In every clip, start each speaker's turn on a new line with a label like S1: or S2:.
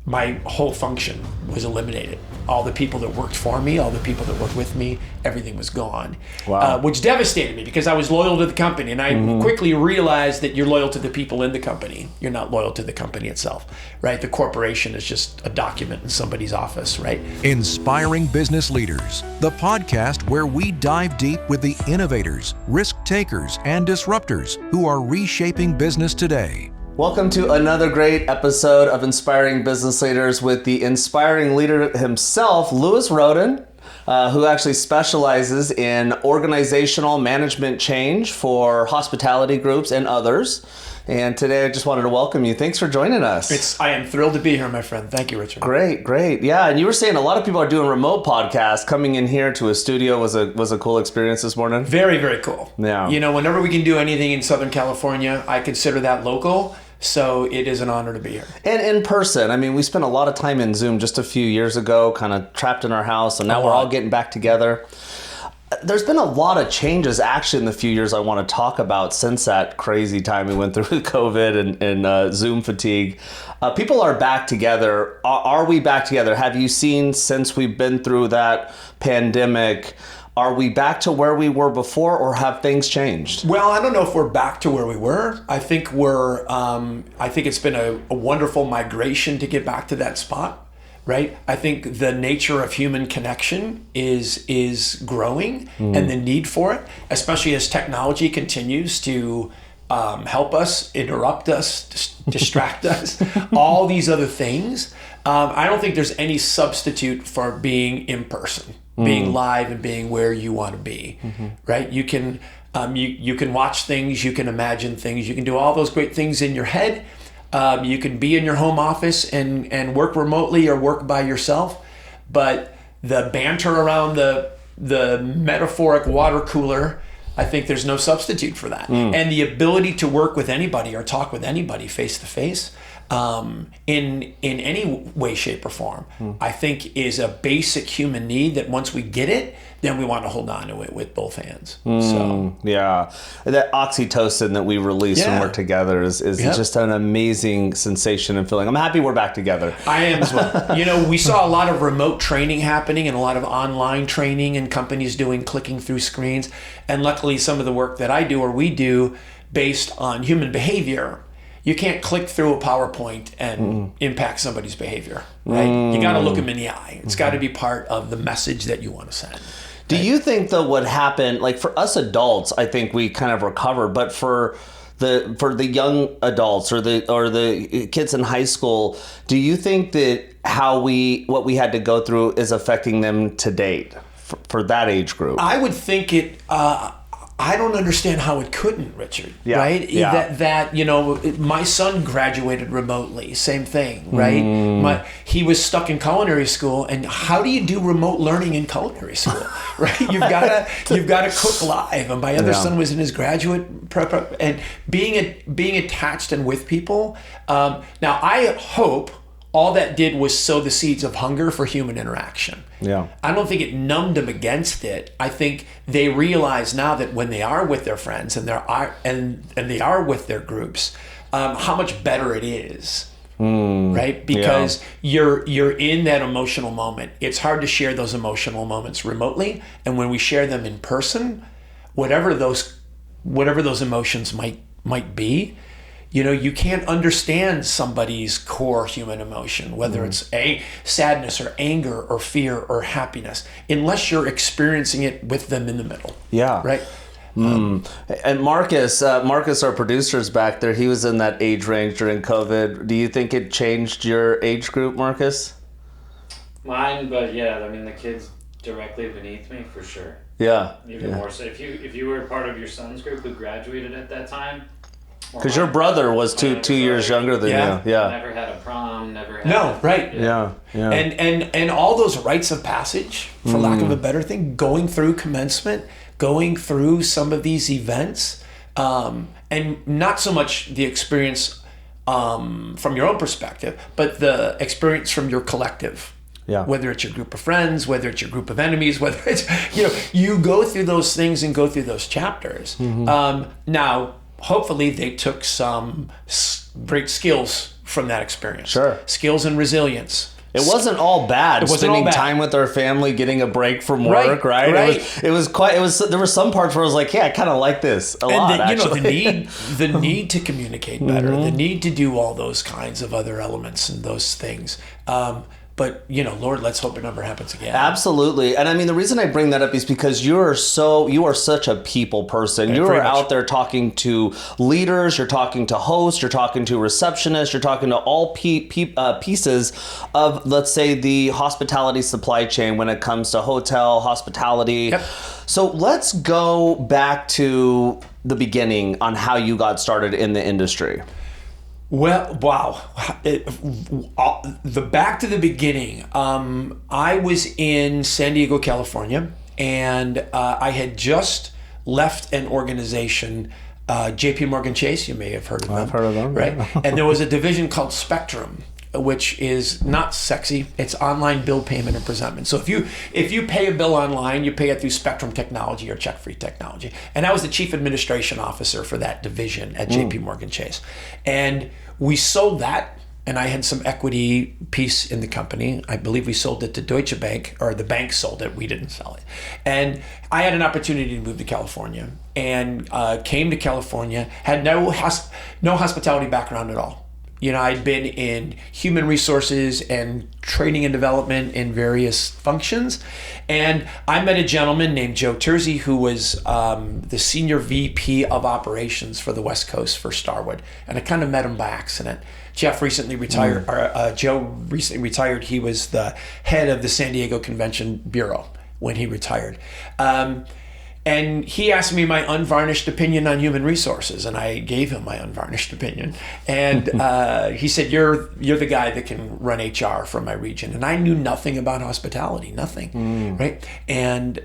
S1: my whole function was eliminated. All the people that worked for me, all the people that worked with me, everything was gone.
S2: Wow.
S1: Which devastated me because I was loyal to the company, and I quickly realized that you're loyal to the people in the company. You're not loyal to the company itself, right? The corporation is just a document in somebody's office, right?
S3: Inspiring Business Leaders, the podcast where we dive deep with the innovators, risk takers, and disruptors who are reshaping business today.
S2: Welcome to another great episode of Inspiring Business Leaders with the inspiring leader himself, Rodan, who actually specializes in organizational management change for hospitality groups and others. And today I just wanted to welcome you. Thanks for joining us.
S1: I am thrilled to be here, my friend. Thank you, Richard.
S2: Great. Yeah, and you were saying a lot of people are doing remote podcasts. Coming in here to a studio was a cool experience this morning.
S1: Very, very cool.
S2: Yeah.
S1: You know, whenever we can do anything in Southern California, I consider that local. So it is an honor to be here.
S2: And in person. I mean, we spent a lot of time in Zoom just a few years ago, kind of trapped in our house, and now we're all getting back together. There's been a lot of changes actually in the few years I want to talk about since that crazy time we went through with COVID and Zoom fatigue. People are back together. Are we back together? Have you seen since we've been through that pandemic, are we back to where we were before, or have things changed?
S1: Well, I don't know if we're back to where we were. I think I think it's been a wonderful migration to get back to that spot, right? I think the nature of human connection is growing, and the need for it, especially as technology continues to help us, interrupt us, distract us, all these other things. I don't think there's any substitute for being in person. Being live and being where you want to be, right? You can you can watch things, you can imagine things, you can do all those great things in your head. You can be in your home office and work remotely or work by yourself, but the banter around the metaphoric water cooler, I think there's no substitute for that. And the ability to work with anybody or talk with anybody face to face, in any way, shape, or form, I think is a basic human need that once we get it, then we want to hold on to it with both hands.
S2: Yeah, that oxytocin that we release when we're together is just an amazing sensation and feeling. I'm happy we're back together.
S1: I am as well. You know, we saw a lot of remote training happening and a lot of online training and companies clicking through screens. And luckily, some of the work that I do or we do based on human behavior, you can't click through a PowerPoint and impact somebody's behavior, right? You got to look them in the eye. It's got to be part of the message that you want to send.
S2: Do you think that what happened, like for us adults, I think we kind of recovered, but for the young adults or the kids in high school, do you think that what we had to go through is affecting them to date for that age group?
S1: I would think it. I don't understand how it couldn't, Richard. Right?
S2: Yeah.
S1: That you know, my son graduated remotely. Same thing, right? He was stuck in culinary school, and how do you do remote learning in culinary school, right? You've got to cook live. And my other son was in his graduate prep, and being attached and with people. Now I hope all that did was sow the seeds of hunger for human interaction.
S2: Yeah.
S1: I don't think it numbed them against it. I think they realize now that when they are with their friends and they are with their groups, how much better it is. Right? Because you're in that emotional moment. It's hard to share those emotional moments remotely. And when we share them in person, whatever those emotions might be, you know, you can't understand somebody's core human emotion, whether it's sadness or anger or fear or happiness, unless you're experiencing it with them in the middle.
S2: Yeah.
S1: Right?
S2: And Marcus, our producer, is back there. He was in that age range during COVID. Do you think it changed your age group, Marcus?
S4: Mine, but yeah, I mean, the kids directly beneath me, for sure.
S2: Yeah.
S4: Even more so. If you were part of your son's group who graduated at that time,
S2: because your brother was two years younger than you. Yeah.
S4: Never had a prom. Never had.
S1: No, right.
S2: Yeah.
S1: And all those rites of passage, for lack of a better thing, going through commencement, going through some of these events, and not so much the experience from your own perspective, but the experience from your collective.
S2: Yeah.
S1: Whether it's your group of friends, whether it's your group of enemies, whether it's, you go through those things and go through those chapters. Now, hopefully they took some great skills from that experience.
S2: Sure.
S1: Skills and resilience.
S2: It wasn't all bad.
S1: It wasn't
S2: spending
S1: all bad.
S2: time with our family, getting a break from work, right? It was quite. There were some parts where I was like, yeah, I kind of like this a lot. Actually,
S1: the need to communicate better, the need to do all those kinds of other elements and those things. But Lord, let's hope it never happens again.
S2: Absolutely. And I mean, the reason I bring that up is because you are such a people person. You are out there talking to leaders, you're talking to hosts, you're talking to receptionists, you're talking to all pieces of, let's say, the hospitality supply chain when it comes to hotel, hospitality.
S1: Yep.
S2: So let's go back to the beginning on how you got started in the industry.
S1: Well, wow. The back to the beginning. I was in San Diego, California, and I had just left an organization, JPMorgan Chase. You may have heard of them.
S2: I've heard of them.
S1: Right? And there was a division called Spectrum, which is not sexy. It's online bill payment and presentment. So if you pay a bill online, you pay it through Spectrum technology or check-free technology. And I was the chief administration officer for that division at JPMorgan Chase. And we sold that, and I had some equity piece in the company. I believe we sold it to Deutsche Bank, or the bank sold it. We didn't sell it. And I had an opportunity to move to California, and came to California, had no hospitality background at all. I'd been in human resources and training and development in various functions. And I met a gentleman named Joe Tersey, who was the senior VP of operations for the West Coast for Starwood. And I kind of met him by accident. Jeff recently retired, Joe recently retired. He was the head of the San Diego Convention Bureau when he retired. And he asked me my unvarnished opinion on human resources, and I gave him my unvarnished opinion. And he said, "You're the guy that can run HR for my region." And I knew nothing about hospitality, nothing, right? And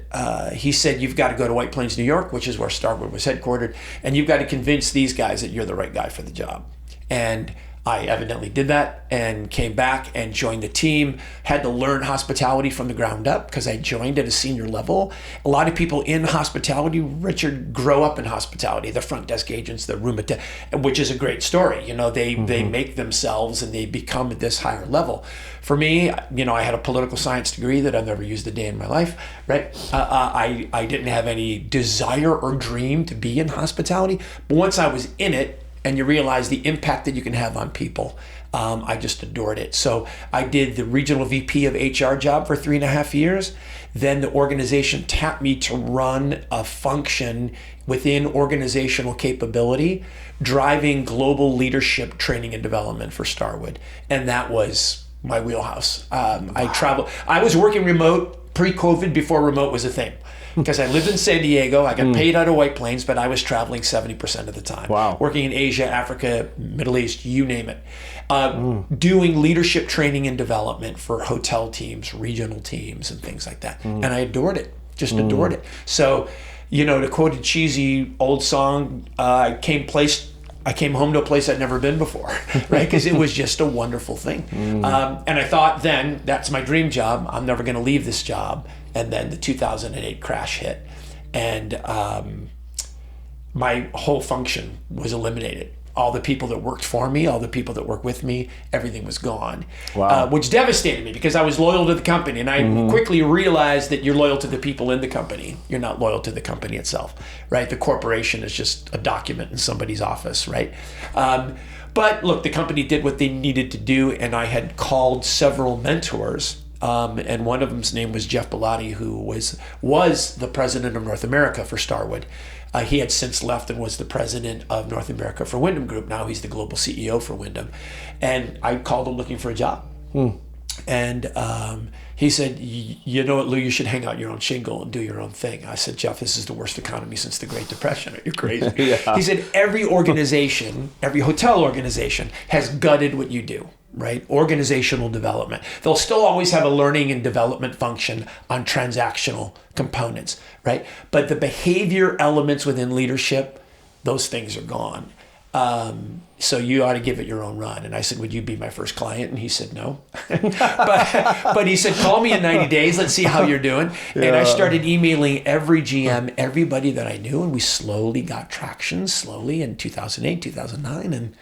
S1: he said, "You've got to go to White Plains, New York, which is where Starwood was headquartered, and you've got to convince these guys that you're the right guy for the job." And I evidently did that and came back and joined the team. Had to learn hospitality from the ground up because I joined at a senior level. A lot of people in hospitality, Richard, grow up in hospitality. The front desk agents, the room attendants, which is a great story. They make themselves and they become at this higher level. For me, I had a political science degree that I've never used a day in my life, right? I didn't have any desire or dream to be in hospitality. But once I was in it, and you realize the impact that you can have on people, I just adored it. So I did the regional VP of HR job for 3.5 years. Then the organization tapped me to run a function within organizational capability, driving global leadership training and development for Starwood. And that was my wheelhouse. I traveled. I was working remote pre-COVID, before remote was a thing. Because I lived in San Diego, I got paid out of White Plains, but I was traveling 70% of the time.
S2: Wow.
S1: Working in Asia, Africa, Middle East, you name it. Doing leadership training and development for hotel teams, regional teams, and things like that. And I adored it, just adored it. So, to quote a cheesy old song, I came home to a place I'd never been before, right? Because it was just a wonderful thing. And I thought then, that's my dream job. I'm never going to leave this job. And then the 2008 crash hit, and my whole function was eliminated. All the people that worked for me, all the people that worked with me, everything was gone.
S2: Wow.
S1: Which devastated me because I was loyal to the company, and I quickly realized that you're loyal to the people in the company. You're not loyal to the company itself, right? The corporation is just a document in somebody's office, right? But look, the company did what they needed to do, and I had called several mentors. And one of them's name was Jeff Bellotti, who was the president of North America for Starwood. He had since left and was the president of North America for Wyndham Group. Now he's the global CEO for Wyndham. And I called him looking for a job. And he said, "You know what, Lou, you should hang out your own shingle and do your own thing." I said, "Jeff, this is the worst economy since the Great Depression. Are you crazy?"
S2: Yeah.
S1: He said, "Every organization, every hotel organization has gutted what you do." Right? Organizational development. They'll still always have a learning and development function on transactional components, right? But the behavior elements within leadership, those things are gone. So you ought to give it your own run. And I said, "Would you be my first client?" And he said, "No." but he said, "Call me in 90 days. Let's see how you're doing." Yeah. And I started emailing every GM, everybody that I knew. And we slowly got traction, in 2008, 2009. And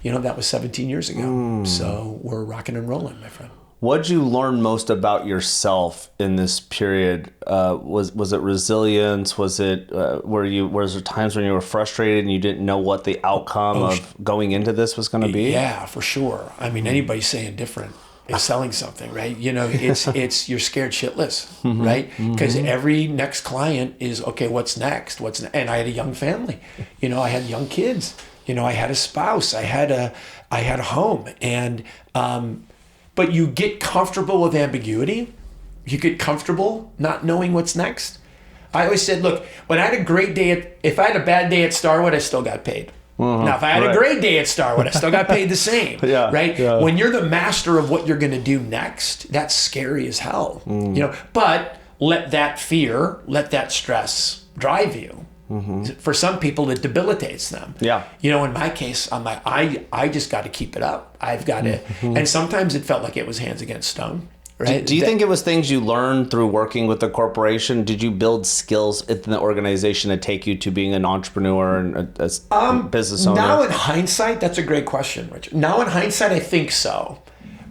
S1: that was 17 years ago. So we're rocking and rolling, my friend.
S2: What'd you learn most about yourself in this period? Was it resilience? Was there times when you were frustrated and you didn't know what the outcome of going into this was going to be?
S1: Yeah, for sure. I mean, anybody saying different is selling something, right? It's you're scared shitless, right? Because every next client is, okay, what's next? And I had a young family, I had young kids, I had a spouse, I had a home, and but you get comfortable with ambiguity. You get comfortable not knowing what's next. I always said, look, when I had a great day if I had a bad day at Starwood, I still got paid. Now, if I had a great day at Starwood, I still got paid the same, right? Yeah. When you're the master of what you're going to do next, that's scary as hell, But let that fear, let that stress drive you. For some people, it debilitates them.
S2: Yeah.
S1: In my case, I'm like, I just got to keep it up. I've got to, and sometimes it felt like it was hands against stone. Right?
S2: Do you think it was things you learned through working with the corporation? Did you build skills in the organization to take you to being an entrepreneur and a business owner?
S1: Now in hindsight, that's a great question, Richard. Now in hindsight, I think so,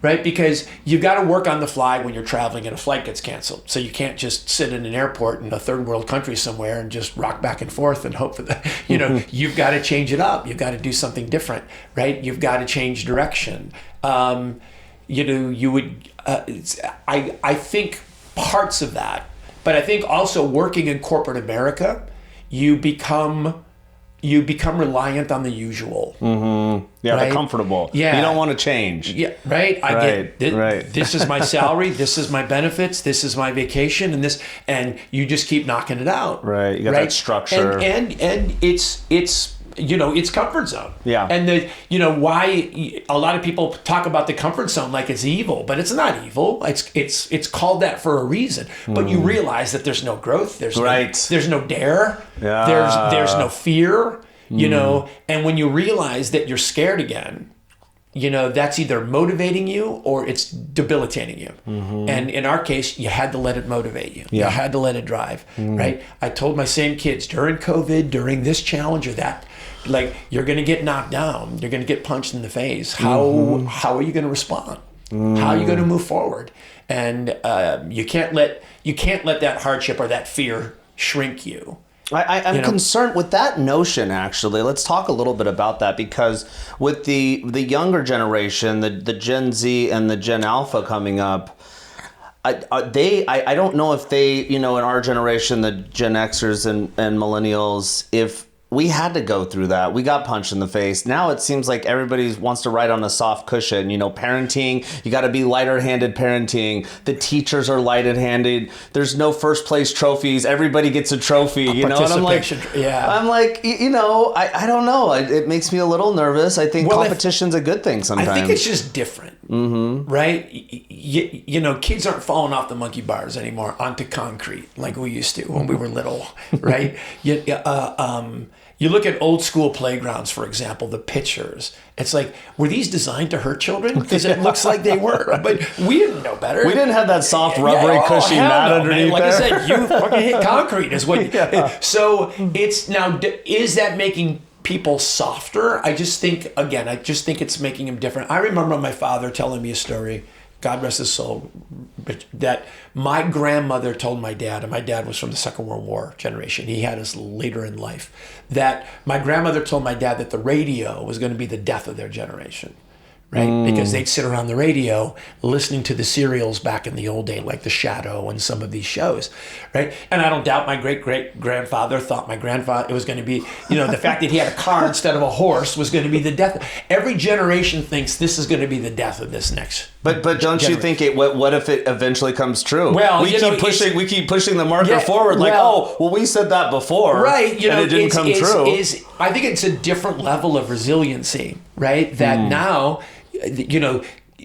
S1: right? Because you've got to work on the fly when you're traveling and a flight gets canceled. So you can't just sit in an airport in a third world country somewhere and just rock back and forth and hope for the, you've got to change it up. You've got to do something different, right? You've got to change direction. You would, I think parts of that, but I think also working in corporate America, you become reliant on the usual.
S2: Yeah,
S1: right?
S2: the comfortable.
S1: Yeah.
S2: You don't want to change.
S1: Yeah, right? This is my salary, this is my benefits, this is my vacation, and you just keep knocking it out.
S2: Right, you got that structure.
S1: And it's comfort zone.
S2: Yeah.
S1: And why a lot of people talk about the comfort zone like it's evil, but it's not evil. It's called that for a reason. But you realize that there's no growth, there's no dare, there's no fear, and when you realize that you're scared again, that's either motivating you or it's debilitating you. And in our case, you had to let it motivate you. You had to let it drive, right? I told my same kids during COVID, during this challenge or that, like, you're going to get knocked down. You're going to get punched in the face. How are you going to respond? How are you going to move forward? And you can't let that hardship or that fear shrink you.
S2: I'm concerned with that notion, actually. Let's talk a little bit about that, because with the younger generation, the Gen Z and the Gen Alpha coming up, I don't know if they, in our generation, the Gen Xers and millennials, if we had to go through that. We got punched in the face. Now it seems like everybody wants to ride on a soft cushion. Parenting, you got to be lighter-handed parenting. The teachers are lighted-handed. There's no first place trophies. Everybody gets a trophy, And I'm like, I don't know. It makes me a little nervous. I think competition's a good thing sometimes.
S1: I think it's just different, right? Kids aren't falling off the monkey bars anymore onto concrete like we used to when we were little, right? You look at old school playgrounds, for example, the pictures. It's like, were these designed to hurt children? Because it looks like they were, but we didn't know better.
S2: We didn't have that soft, rubbery, cushy mat underneath
S1: Like
S2: there.
S1: I said, you fucking hit concrete is what. So it's now. Is that making people softer? I just think it's making them different. I remember my father telling me a story, God rest his soul, that my grandmother told my dad, and my dad was from the Second World War generation. He had us later in life. That my grandmother told my dad that the radio was going to be the death of their generation, right? Because they'd sit around the radio listening to the serials back in the old day, like The Shadow and some of these shows, right? And I don't doubt my great-great-grandfather thought my grandfather, it was going to be, the fact that he had a car instead of a horse was going to be the death. Every generation thinks this is going to be the death of this next.
S2: But don't you think what if it eventually comes true?
S1: Well,
S2: we keep pushing the marker forward, we said that before,
S1: right?
S2: And it didn't come true.
S1: I think it's a different level of resiliency, right? That now,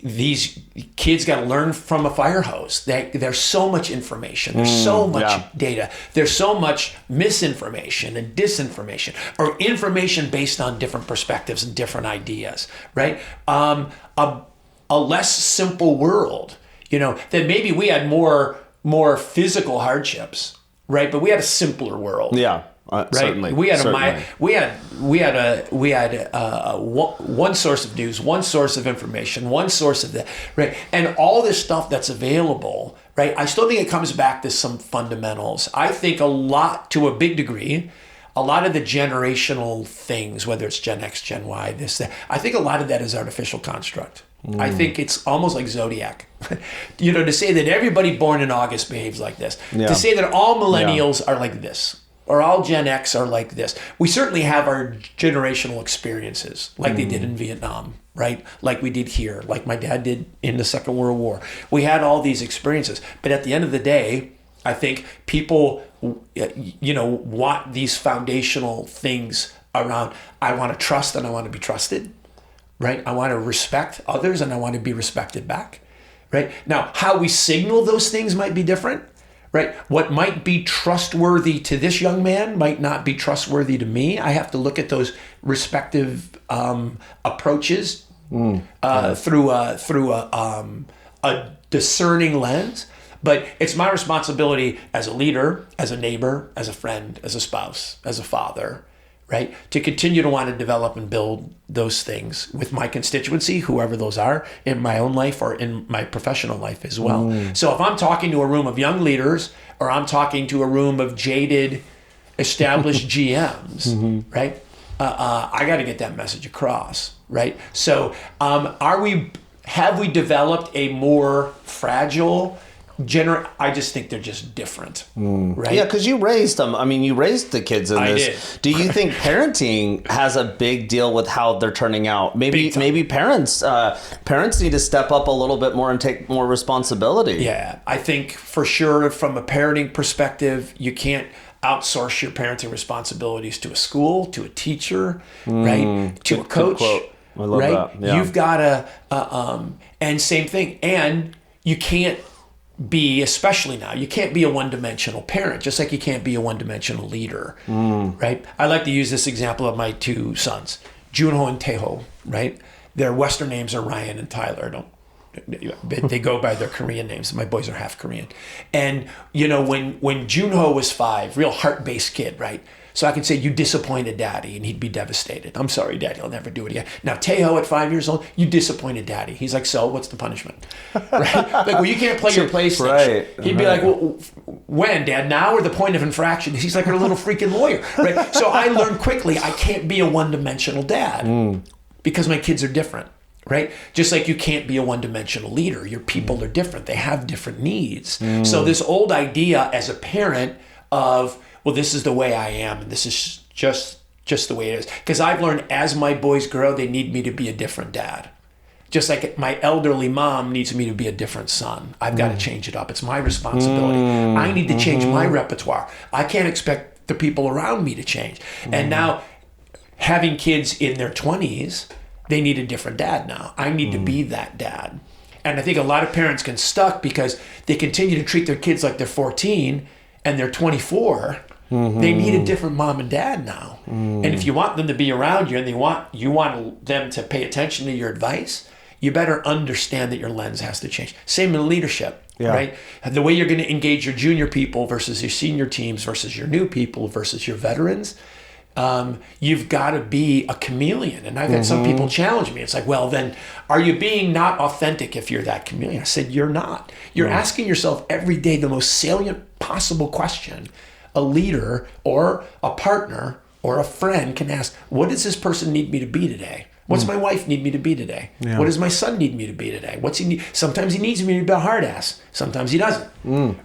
S1: these kids got to learn from a fire hose. There's so much information. There's so much data. There's so much misinformation and disinformation, or information based on different perspectives and different ideas, right? A less simple world, that maybe we had more physical hardships, right? But we had a simpler world.
S2: Yeah.
S1: Right.
S2: Certainly.
S1: We had
S2: certainly.
S1: one source of news, one source of information, one source of that, right? And all this stuff that's available, right? I still think it comes back to some fundamentals. I think to a big degree, a lot of the generational things, whether it's Gen X, Gen Y, this, that, I think a lot of that is artificial construct. I think it's almost like Zodiac. To say that everybody born in August behaves like this.
S2: Yeah.
S1: To say that all millennials are like this. Or all Gen X are like this. We certainly have our generational experiences, like they did in Vietnam, right? Like we did here, like my dad did in the Second World War. We had all these experiences. But at the end of the day, I think people, want these foundational things around, I want to trust and I want to be trusted, right? I want to respect others and I want to be respected back, right? Now, how we signal those things might be different. Right. What might be trustworthy to this young man might not be trustworthy to me. I have to look at those respective approaches through a discerning lens. But it's my responsibility as a leader, as a neighbor, as a friend, as a spouse, as a father, right, to continue to want to develop and build those things with my constituency, whoever those are, in my own life or in my professional life as well. So if I'm talking to a room of young leaders or I'm talking to a room of jaded, established GMs, right, I got to get that message across, right? So have we developed a more fragile I just think they're just different, right?
S2: Yeah, because you raised them. I mean, you raised the kids in this.
S1: Did.
S2: Do you think parenting has a big deal with how they're turning out? Maybe parents need to step up a little bit more and take more responsibility.
S1: Yeah, I think for sure from a parenting perspective, you can't outsource your parenting responsibilities to a school, to a teacher, right? To a coach.
S2: Good quote. I love that. Yeah.
S1: You've got to, and same thing, and you can't be, especially now, you can't be a one-dimensional parent, just like you can't be a one-dimensional leader, right? I like to use this example of my two sons, Junho and Taeho, right? Their Western names are Ryan and Tyler. They go by their Korean names. My boys are half Korean. And, when Junho was 5, real heart-based kid, right? So I can say, you disappointed daddy, and he'd be devastated. I'm sorry, daddy, I'll never do it again. Now, Taeho at 5 years old, you disappointed daddy. He's like, so what's the punishment? Right? Like, well, you can't play your PlayStation. Right. He'd be like, well, when, Dad? Now or the point of infraction? He's like a little freaking lawyer, right? So I learned quickly, I can't be a one-dimensional dad because my kids are different. Right? Just like you can't be a one-dimensional leader. Your people are different. They have different needs. So this old idea as a parent of, well, this is the way I am, and this is just the way it is. Because I've learned as my boys grow, they need me to be a different dad. Just like my elderly mom needs me to be a different son. I've got to change it up. It's my responsibility. I need to change my repertoire. I can't expect the people around me to change. And now, having kids in their 20s, they need a different dad now. I need to be that dad. And I think a lot of parents get stuck because they continue to treat their kids like they're 14 and they're 24. They need a different mom and dad now. And if you want them to be around you and you want them to pay attention to your advice, you better understand that your lens has to change. Same in leadership, right? The way you're going to engage your junior people versus your senior teams versus your new people versus your veterans, you've got to be a chameleon. And I've had some people challenge me. It's like, well, then are you being not authentic if you're that chameleon? I said, you're not. You're asking yourself every day the most salient possible question a leader or a partner or a friend can ask. What does this person need me to be today? What's my wife need me to be today? What does my son need me to be today? What's he need? Sometimes he needs me to be a hard ass. Sometimes he doesn't,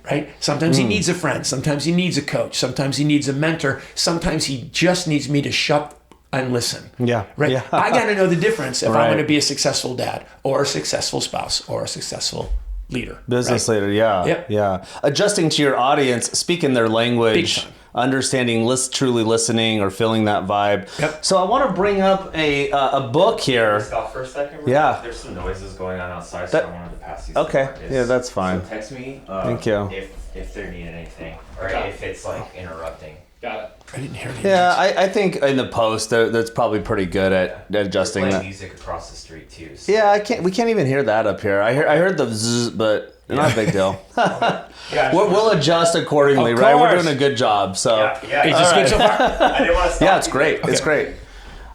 S1: right? Sometimes he needs a friend. Sometimes he needs a coach. Sometimes he needs a mentor. Sometimes he just needs me to shut and listen. Right? I got to know the difference if I'm going to be a successful dad or a successful spouse or a successful leader.
S2: Business leader, yeah. Adjusting to your audience, speaking their language, understanding, truly listening or feeling that vibe. So I want to bring up a book here.
S5: Stop for a second.
S2: Yeah.
S5: There's some noises going on outside, so I wanted to pass these.
S2: Okay. Yeah, that's fine.
S5: So text me.
S2: Thank you.
S5: If they're needing anything or if it's like interrupting.
S4: Got it.
S1: I didn't hear any.
S2: Yeah, I think in the post that's probably pretty good at adjusting
S5: Playing
S2: that.
S5: music across the street too. So.
S2: Yeah, we can't even hear that up here. I heard the zzz, but not a big deal. We'll adjust accordingly, right? We're doing a good job. So
S5: Yeah.
S1: Is this good so far?
S5: I didn't want to stop.
S2: yeah, it's great. It's great.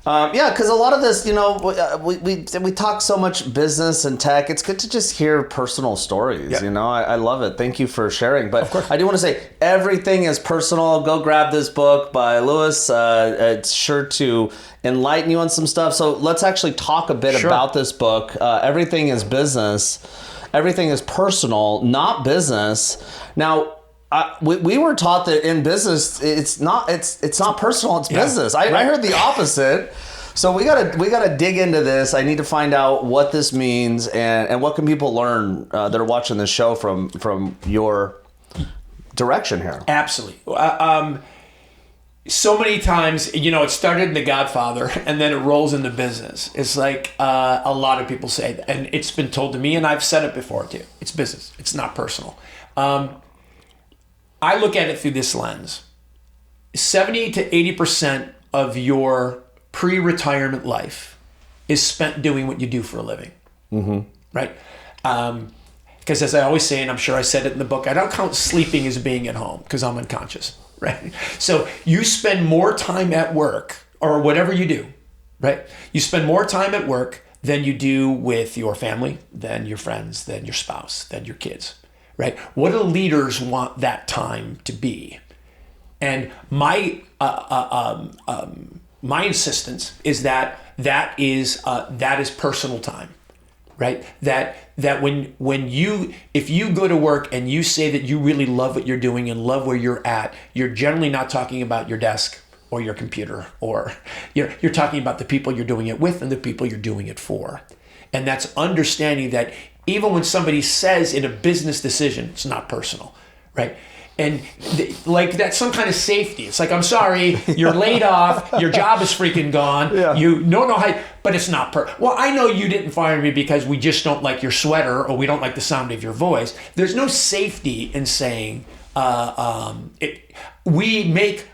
S2: Yeah, because a lot of this, we talk so much business and tech. It's good to just hear personal stories.
S1: Yeah.
S2: I love it. Thank you for sharing. But I do want to say everything is personal. Go grab this book by Lewis. It's sure to enlighten you on some stuff. So let's actually talk a bit about this book. Everything is business. Everything is personal, not business. Now, we were taught that in business it's not personal, it's business. I heard the opposite. So we gotta dig into this. I need to find out what this means and what can people learn that are watching this show from your direction here.
S1: Absolutely. So many times, it started in The Godfather and then it rolls into business. It's like a lot of people say that, and it's been told to me, and I've said it before too. It's business. It's not personal. I look at it through this lens. 70 to 80% of your pre-retirement life is spent doing what you do for a living, right? Because as I always say, and I'm sure I said it in the book, I don't count sleeping as being at home because I'm unconscious, right? So you spend more time at work or whatever you do, right? You spend more time at work than you do with your family, than your friends, than your spouse, than your kids. Right? What do leaders want that time to be? And my insistence is that is personal time, right? That if you go to work and you say that you really love what you're doing and love where you're at, you're generally not talking about your desk or your computer, or you're talking about the people you're doing it with and the people you're doing it for. And that's understanding that even when somebody says in a business decision, it's not personal, right? And like that's some kind of safety. It's like, I'm sorry, you're laid off, your job is freaking gone. Yeah. You don't know how, but it's not well, I know you didn't fire me because we just don't like your sweater or we don't like the sound of your voice. There's no safety in saying we make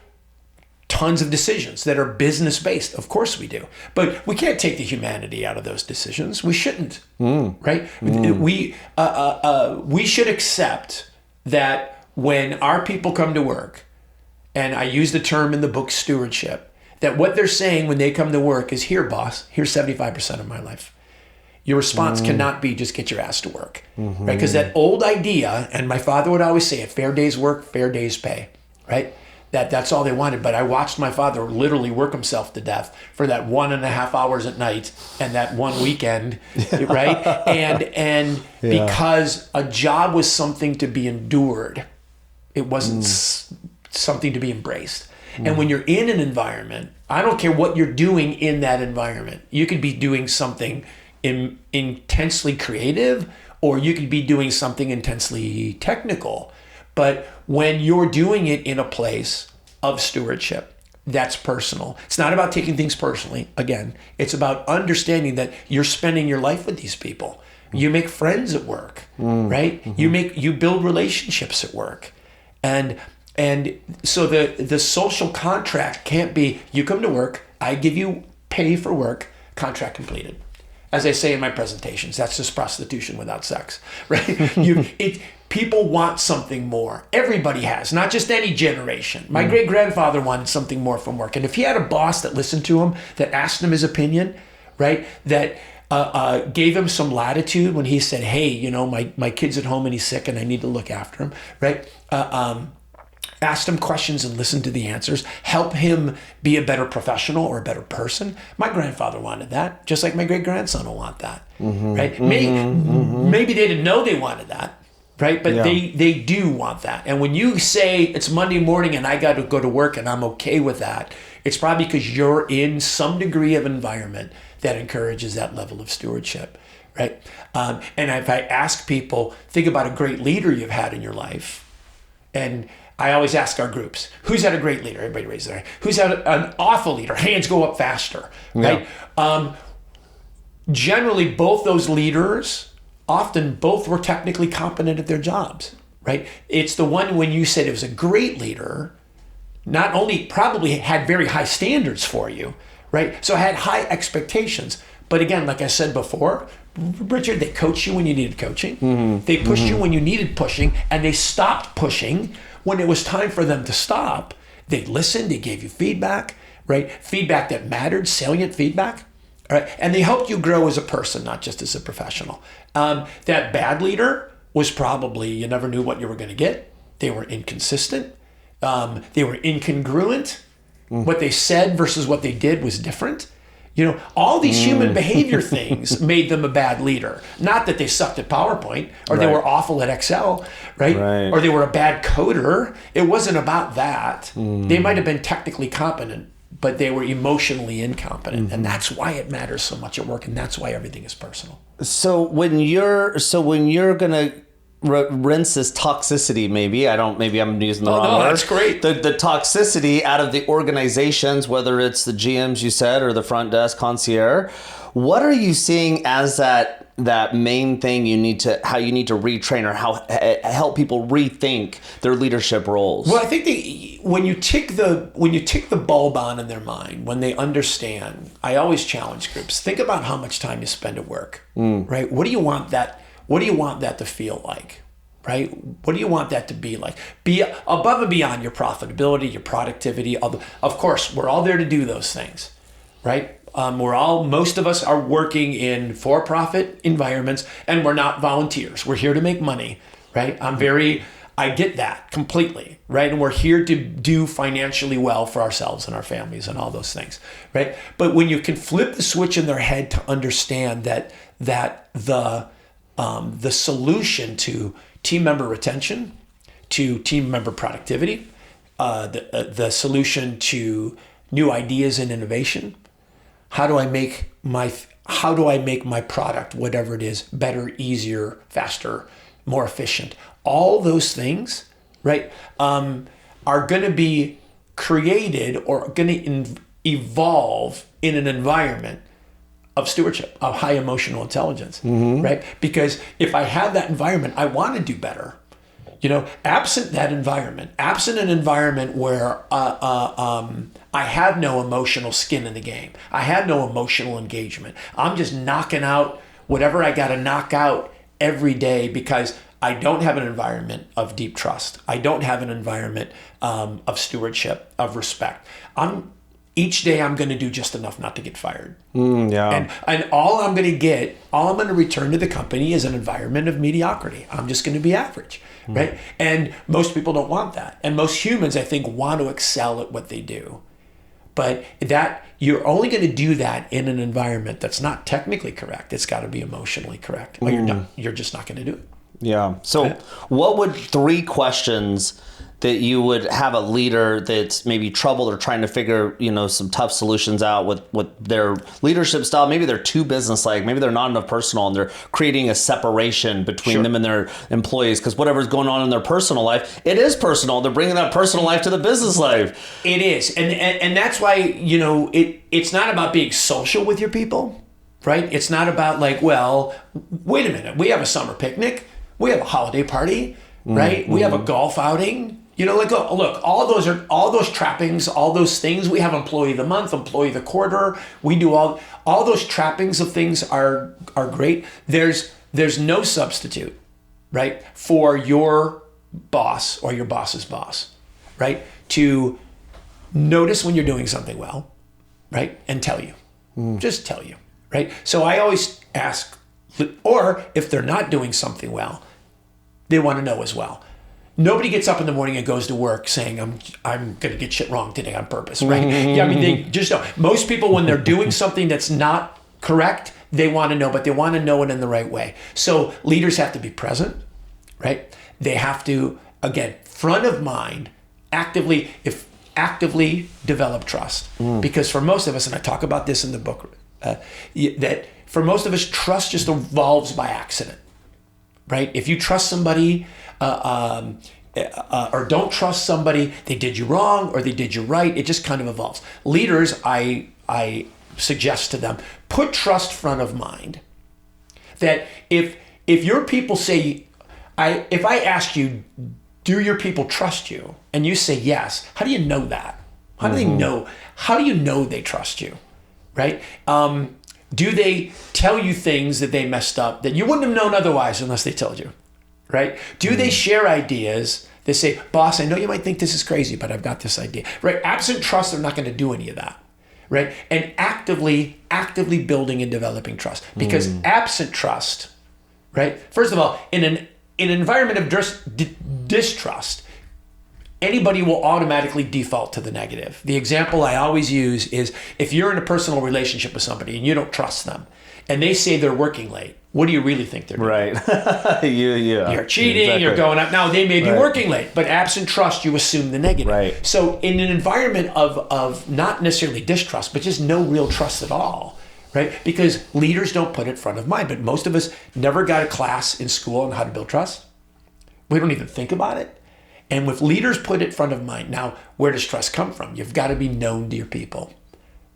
S1: tons of decisions that are business based. Of course we do, but we can't take the humanity out of those decisions. We shouldn't, right? We should accept that when our people come to work, and I use the term in the book stewardship, that what they're saying when they come to work is, here, boss, here's 75% of my life. Your response cannot be just get your ass to work, right? Because that old idea, and my father would always say, a fair day's work, fair day's pay, right? That's all they wanted. But I watched my father literally work himself to death for that 1.5 hours at night and that one weekend, right? And because a job was something to be endured, it wasn't something to be embraced. And when you're in an environment, I don't care what you're doing in that environment. You could be doing something intensely creative, or you could be doing something intensely technical. But when you're doing it in a place of stewardship, that's personal. It's not about taking things personally. Again, it's about understanding that you're spending your life with these people. You make friends at work, right? You build relationships at work. And so the social contract can't be, you come to work, I give you pay for work, contract completed. As I say in my presentations, that's just prostitution without sex, right? People want something more. Everybody has, not just any generation. My great-grandfather wanted something more from work. And if he had a boss that listened to him, that asked him his opinion, right, that gave him some latitude when he said, hey, my kid's at home and he's sick and I need to look after him, right? Asked him questions and listened to the answers, help him be a better professional or a better person. My grandfather wanted that, just like my great-grandson will want that, right? Maybe they didn't know they wanted that, right? But they do want that. And when you say it's Monday morning and I got to go to work and I'm okay with that, it's probably because you're in some degree of environment that encourages that level of stewardship, right? And if I ask people, think about a great leader you've had in your life, and I always ask our groups, who's had a great leader? Everybody raise their hand. Who's had an awful leader? Hands go up faster, right? Generally, both those leaders, often both were technically competent at their jobs, right? It's the one when you said it was a great leader, not only probably had very high standards for you, right? So had high expectations. But again, like I said before, Richard, they coached you when you needed coaching. They pushed you when you needed pushing, and they stopped pushing when it was time for them to stop. They listened, they gave you feedback, right? Feedback that mattered, salient feedback, right? And they helped you grow as a person, not just as a professional. That bad leader was probably, you never knew what you were going to get. They were inconsistent. They were incongruent. What they said versus what they did was different. You know, all these human behavior things made them a bad leader. Not that they sucked at PowerPoint or they were awful at Excel, right? Or they were a bad coder. It wasn't about that. They might have been technically competent, but they were emotionally incompetent. And that's why it matters so much at work, and that's why everything is personal.
S2: So when you're going to rinse this toxicity, maybe I'm using the wrong word.
S1: That's great.
S2: The toxicity out of the organizations, whether it's the GMs you said or the front desk concierge, what are you seeing as that main thing how you need to retrain or how help people rethink their leadership roles?
S1: Well, I think when you tick the bulb on in their mind, when they understand, I always challenge groups, think about how much time you spend at work, right? What do you want that to feel like, right? What do you want that to be like? Be above and beyond your profitability, your productivity. Of course, we're all there to do those things, right? Most of us are working in for-profit environments, and we're not volunteers. We're here to make money, right? I get that completely, right? And we're here to do financially well for ourselves and our families and all those things, right? But when you can flip the switch in their head to understand that the solution to team member retention, to team member productivity, the solution to new ideas and innovation, how do I make my product, whatever it is, better, easier, faster, more efficient? All those things, right, are going to be created or going to evolve in an environment of stewardship, of high emotional intelligence, right? Because if I have that environment, I want to do better. You know, absent an environment where I have no emotional skin in the game, I have no emotional engagement, I'm just knocking out whatever I got to knock out every day because I don't have an environment of deep trust. I don't have an environment of stewardship, of respect. Each day I'm going to do just enough not to get fired. And all I'm going to return to the company is an environment of mediocrity. I'm just going to be average, right? And most people don't want that. And most humans, I think, want to excel at what they do. But that you're only going to do that in an environment that's not technically correct. It's got to be emotionally correct. Or you're just not going to do it.
S2: Yeah. So what would 3 questions that you would have a leader that's maybe troubled or trying to figure, some tough solutions out with their leadership style? Maybe they're too business-like. Maybe they're not enough personal, and they're creating a separation between them and their employees because whatever's going on in their personal life, it is personal. They're bringing that personal life to the business life.
S1: It is. And that's why, it's not about being social with your people, right? It's not about like, well, wait a minute. We have a summer picnic. We have a holiday party, right? We have a golf outing. Look, all those trappings, all those things. We have employee of the month, employee of the quarter. We do all those trappings of things are great. There's no substitute, right, for your boss or your boss's boss, right, to notice when you're doing something well, right, and tell you, just tell you, right. So I always ask, or if they're not doing something well, they want to know as well. Nobody gets up in the morning and goes to work saying, I'm going to get shit wrong today on purpose, right? Yeah, I mean, they just don't. Most people, when they're doing something that's not correct, they want to know, but they want to know it in the right way. So leaders have to be present, right? They have to, again, front of mind, actively develop trust. Because for most of us, and I talk about this in the book, that for most of us, trust just evolves by accident, right? If you trust somebody, or don't trust somebody, they did you wrong or they did you right. It just kind of evolves. Leaders, I suggest to them, put trust front of mind. That if your people say, if I ask you, do your people trust you? And you say yes. How do you know that? How do they know? How do you know they trust you, right? Do they tell you things that they messed up that you wouldn't have known otherwise unless they told you, right? Do they share ideas? They say, boss, I know you might think this is crazy, but I've got this idea, right? Absent trust, they're not going to do any of that, right? And actively building and developing trust, because absent trust, right? First of all, in an environment of distrust, anybody will automatically default to the negative. The example I always use is if you're in a personal relationship with somebody and you don't trust them, and they say they're working late, what do you really think they're doing?
S2: Right.
S1: You're cheating,
S2: exactly.
S1: You're going up. Now, they may be working late, but absent trust, you assume the negative.
S2: Right.
S1: So in an environment of not necessarily distrust, but just no real trust at all, right? Because leaders don't put it front of mind, but most of us never got a class in school on how to build trust. We don't even think about it. And if leaders put it front of mind, now, where does trust come from? You've got to be known to your people,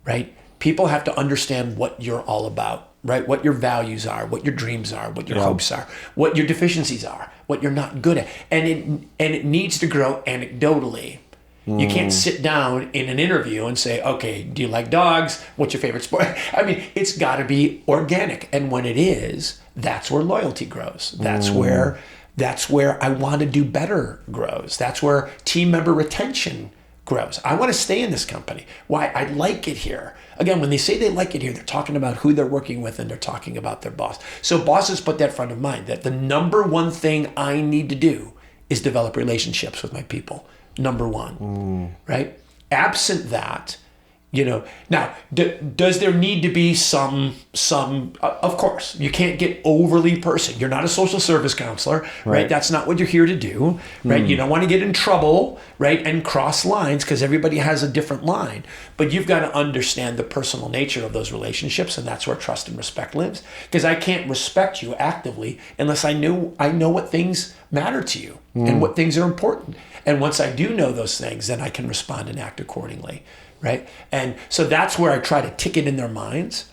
S1: right? People have to understand what you're all about, right? What your values are, what your dreams are, what your hopes are, what your deficiencies are, what you're not good at. And it needs to grow anecdotally. You can't sit down in an interview and say, okay, do you like dogs? What's your favorite sport? I mean, it's got to be organic. And when it is, that's where loyalty grows. That's where I want to do better grows. That's where team member retention grows. I want to stay in this company. Why? I like it here. Again, when they say they like it here, they're talking about who they're working with and they're talking about their boss. So bosses put that front of mind, that the number one thing I need to do is develop relationships with my people. Number one, right? Absent that, now, does there need to be some, of course, you can't get overly personal. You're not a social service counselor, right? That's not what you're here to do, right? You don't want to get in trouble, right? And cross lines, because everybody has a different line. But you've got to understand the personal nature of those relationships, and that's where trust and respect lives. Because I can't respect you actively unless I know what things matter to you and what things are important. And once I do know those things, then I can respond and act accordingly. Right? And so that's where I try to tick it in their minds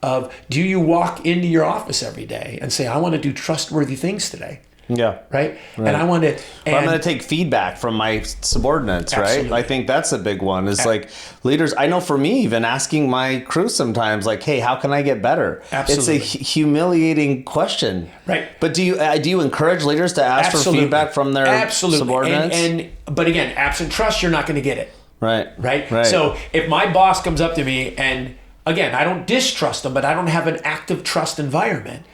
S1: of, do you walk into your office every day and say, I want to do trustworthy things today?
S2: Yeah.
S1: Right? And I want to...
S2: I'm going to take feedback from my subordinates,
S1: Absolutely.
S2: right? I think that's a big one. Is like leaders, I know for me, even asking my crew sometimes, like, hey, how can I get better?
S1: Absolutely.
S2: It's a humiliating question.
S1: Right.
S2: But do you encourage leaders to ask for feedback from their subordinates?
S1: But again, absent trust, you're not going to get it.
S2: Right.
S1: So if my boss comes up to me, and again, I don't distrust them, but I don't have an active trust environment,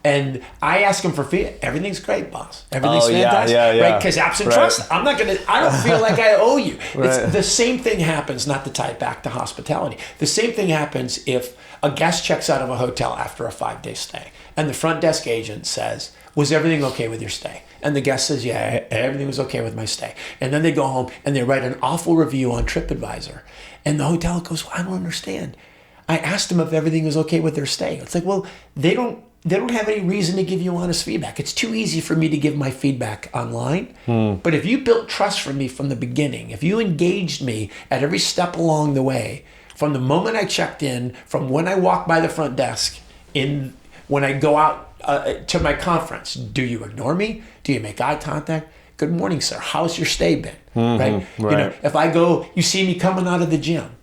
S1: and I ask him for feedback, everything's great, boss. Everything's fantastic. Right? Because absent trust, I don't feel like I owe you. It's the same thing happens, not to tie it back to hospitality. The same thing happens if a guest checks out of a hotel after a 5-day stay, and the front desk agent says, was everything okay with your stay? And the guest says, yeah, everything was okay with my stay. And then they go home and they write an awful review on TripAdvisor. And the hotel goes, well, I don't understand. I asked them if everything was okay with their stay. It's like, well, they don't have any reason to give you honest feedback. It's too easy for me to give my feedback online. But if you built trust from me from the beginning, if you engaged me at every step along the way, from the moment I checked in, from when I walked by the front desk, when I go out to my conference, do you ignore me? Do you make eye contact? Good morning, sir. How's your stay been? Right? If I go, you see me coming out of the gym,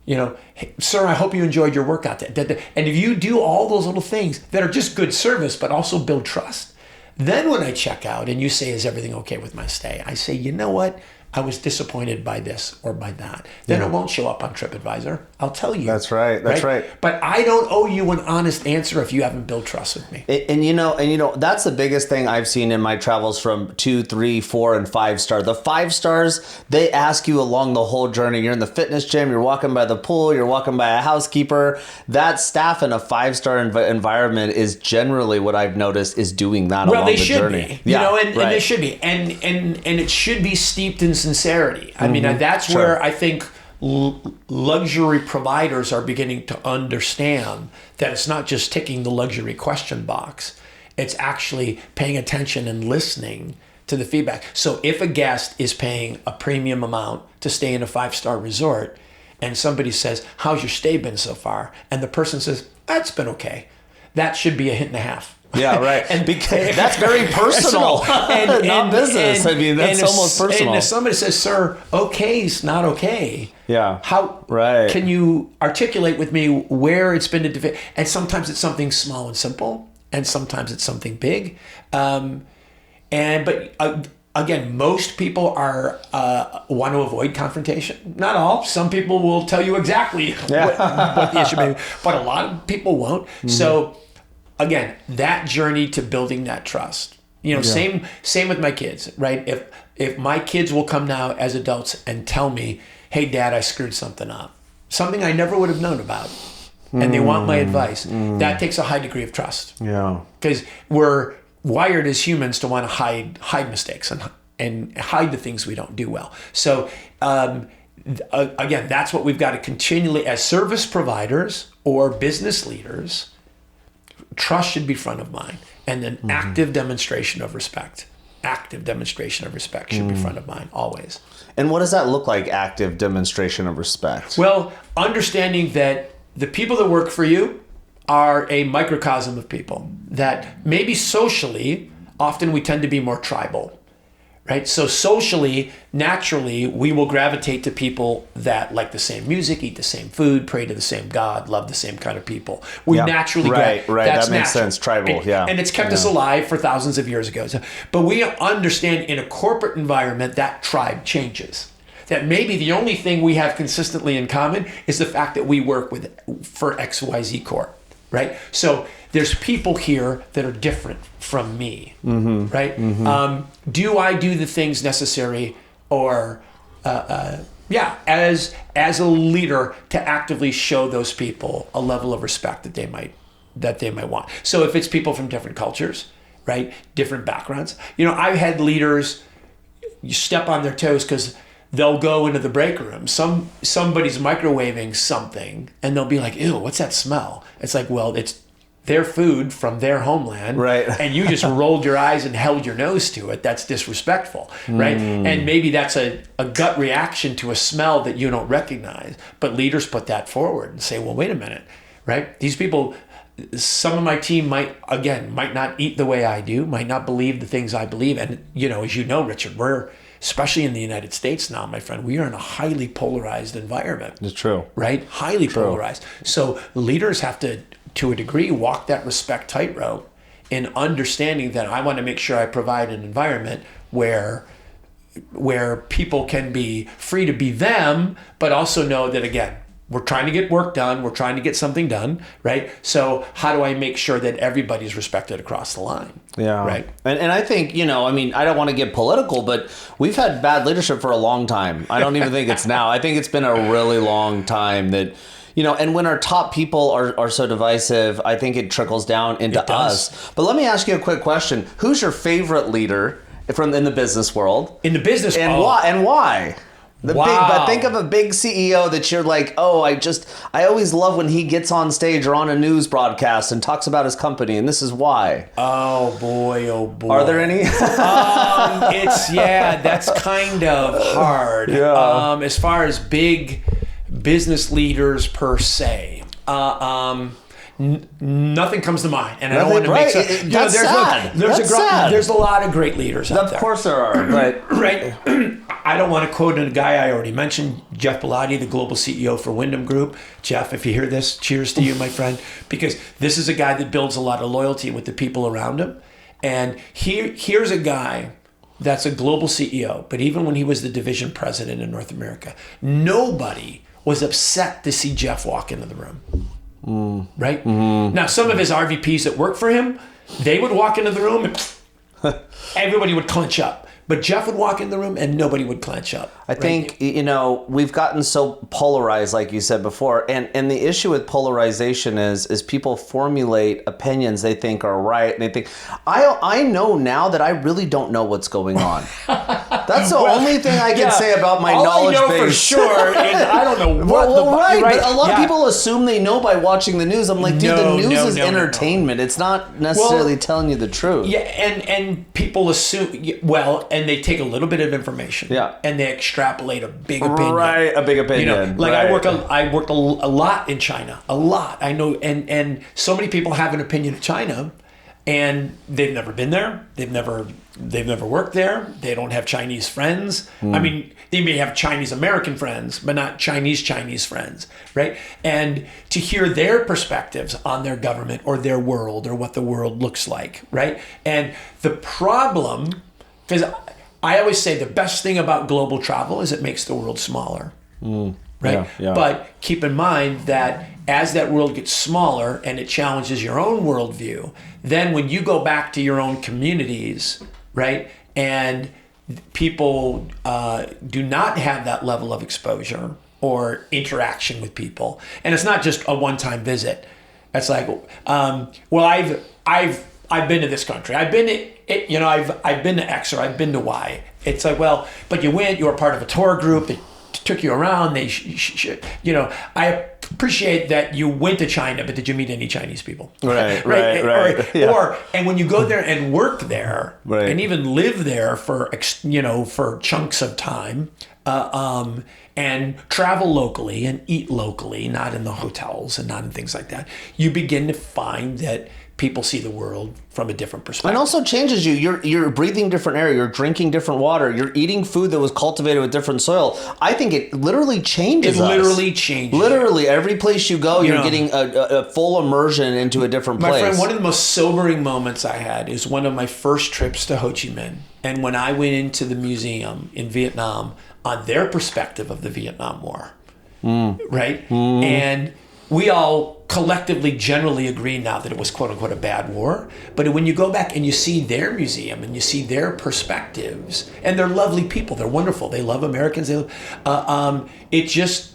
S1: hey, sir, I hope you enjoyed your workout. And if you do all those little things that are just good service, but also build trust, then when I check out and you say, is everything okay with my stay? I say, you know what? I was disappointed by this or by that. Then it won't show up on TripAdvisor. I'll tell you.
S2: That's right. That's right.
S1: But I don't owe you an honest answer if you haven't built trust with me.
S2: And that's the biggest thing I've seen in my travels from 2, 3, 4, and 5 star. The 5 stars, they ask you along the whole journey. You're in the fitness gym, you're walking by the pool, you're walking by a housekeeper. That staff in a 5-star environment is generally what I've noticed is doing that along the journey.
S1: And they should be. And it should be steeped in sincerity. I mean, that's where I think luxury providers are beginning to understand that it's not just ticking the luxury question box. It's actually paying attention and listening to the feedback. So if a guest is paying a premium amount to stay in a 5-star resort and somebody says, how's your stay been so far? And the person says, it's been okay. That should be a hit and a half.
S2: Yeah, right. And that's very personal, and not business. I mean, that's almost personal.
S1: And if somebody says, "Sir, okay's not okay," how can you articulate with me where it's been a debate? And sometimes it's something small and simple, and sometimes it's something big. Again, most people want to avoid confrontation. Not all. Some people will tell you exactly what the issue may be, but a lot of people won't. Mm-hmm. So, again, that journey to building that trust. Same with my kids, right? If my kids will come now as adults and tell me, "Hey, Dad, I screwed something up," something I never would have known about, and they want my advice, that takes a high degree of trust. Yeah, because we're wired as humans to want to hide mistakes and hide the things we don't do well. So again, that's what we've got to continually, as service providers or business leaders, trust should be front of mind, and then active demonstration of respect. Active demonstration of respect should be front of mind always.
S2: And what does that look like, active demonstration of respect?
S1: Well, understanding that the people that work for you are a microcosm of people that maybe socially, often we tend to be more tribal, right? So socially, naturally, we will gravitate to people that like the same music, eat the same food, pray to the same God, love the same kind of people. We naturally
S2: right. That's that makes sense. Tribal,
S1: and it's kept us alive for thousands of years ago. So, but we understand in a corporate environment that tribe changes. That maybe the only thing we have consistently in common is the fact that we work for XYZ Corp. Right? So there's people here that are different from me, right? Mm-hmm. Do I do the things necessary or, as a leader to actively show those people a level of respect that they might want? So if it's people from different cultures, right? Different backgrounds. I've had leaders, you step on their toes because they'll go into the break room. Somebody's microwaving something, and they'll be like, "Ew, what's that smell?" It's like, well, it's their food from their homeland,
S2: right?
S1: And you just rolled your eyes and held your nose to it. That's disrespectful, right? And maybe that's a gut reaction to a smell that you don't recognize. But leaders put that forward and say, "Well, wait a minute, right? These people." Some of my team might not eat the way I do, might not believe the things I believe. And, as you know, Richard, we're, especially in the United States now, my friend, we are in a highly polarized environment.
S2: It's true.
S1: Right? Highly polarized. So leaders have to a degree, walk that respect tightrope in understanding that I want to make sure I provide an environment where people can be free to be them, but also know that, again, we're trying to get work done. We're trying to get something done, right? So how do I make sure that everybody's respected across the line?
S2: Yeah.
S1: Right.
S2: And I think, I don't want to get political, but we've had bad leadership for a long time. I don't even think it's now. I think it's been a really long time that, and when our top people are so divisive, I think it trickles down into us. But let me ask you a quick question. Who's your favorite leader in the business world?
S1: In the business
S2: world. And why? But think of a big CEO that you're like, I always love when he gets on stage or on a news broadcast and talks about his company, and this is why.
S1: Oh boy.
S2: Are there any?
S1: That's kind of hard.
S2: Yeah.
S1: As far as big business leaders per se. Nothing comes to mind, and I don't want to make
S2: that's sad.
S1: There's a lot of great leaders out there.
S2: Of course there are, but
S1: right. I don't want to quote a guy I already mentioned, Jeff Bellotti, the global CEO for Wyndham Group. Jeff, if you hear this, cheers to you, my friend, because this is a guy that builds a lot of loyalty with the people around him. And here's a guy that's a global CEO, but even when he was the division president in North America, nobody was upset to see Jeff walk into the room. Right? Mm-hmm. Now, some of his RVPs that work for him, they would walk into the room and everybody would clench up. But Jeff would walk in the room and nobody would clench up.
S2: I think, we've gotten so polarized, like you said before. And the issue with polarization is people formulate opinions they think are right. And they think, I know now that I really don't know what's going on. That's the only thing I can say about my knowledge base.
S1: All I know for sure is I don't know what
S2: right. But a lot of people assume they know by watching the news. I'm like, dude, the news is entertainment. No. It's not necessarily telling you the truth.
S1: Yeah, and people assume, and they take a little bit of information, and they extrapolate a big opinion.
S2: Right, a big opinion.
S1: Right. I worked a lot in China, a lot. I know, and so many people have an opinion of China, and they've never been there. They've never worked there. They don't have Chinese friends. I mean, they may have Chinese American friends, but not Chinese friends, right? And to hear their perspectives on their government or their world or what the world looks like, right? And the problem, because I always say the best thing about global travel is it makes the world smaller, right?
S2: Yeah.
S1: But keep in mind that as that world gets smaller and it challenges your own worldview, then when you go back to your own communities, right, and people do not have that level of exposure or interaction with people, and it's not just a one-time visit. It's like, well, I've been to this country. I've been to I've been to X or I've been to Y. It's like, well, but you were part of a tour group that took you around. They, I appreciate that you went to China, but did you meet any Chinese people?
S2: Right.
S1: And when you go there and work there, and even live there for chunks of time, and travel locally and eat locally, not in the hotels and not in things like that, you begin to find that people see the world from a different perspective.
S2: And also changes you. You're breathing different air. You're drinking different water. You're eating food that was cultivated with different soil. I think it literally changes us.
S1: Literally changes.
S2: Literally, every place you go, you're getting a full immersion into a different place.
S1: My friend, one of the most sobering moments I had is one of my first trips to Ho Chi Minh. And when I went into the museum in Vietnam on their perspective of the Vietnam War, right? And we all collectively generally agree now that it was quote unquote a bad war. But when you go back and you see their museum and you see their perspectives, and they're lovely people, they're wonderful, they love Americans, it just,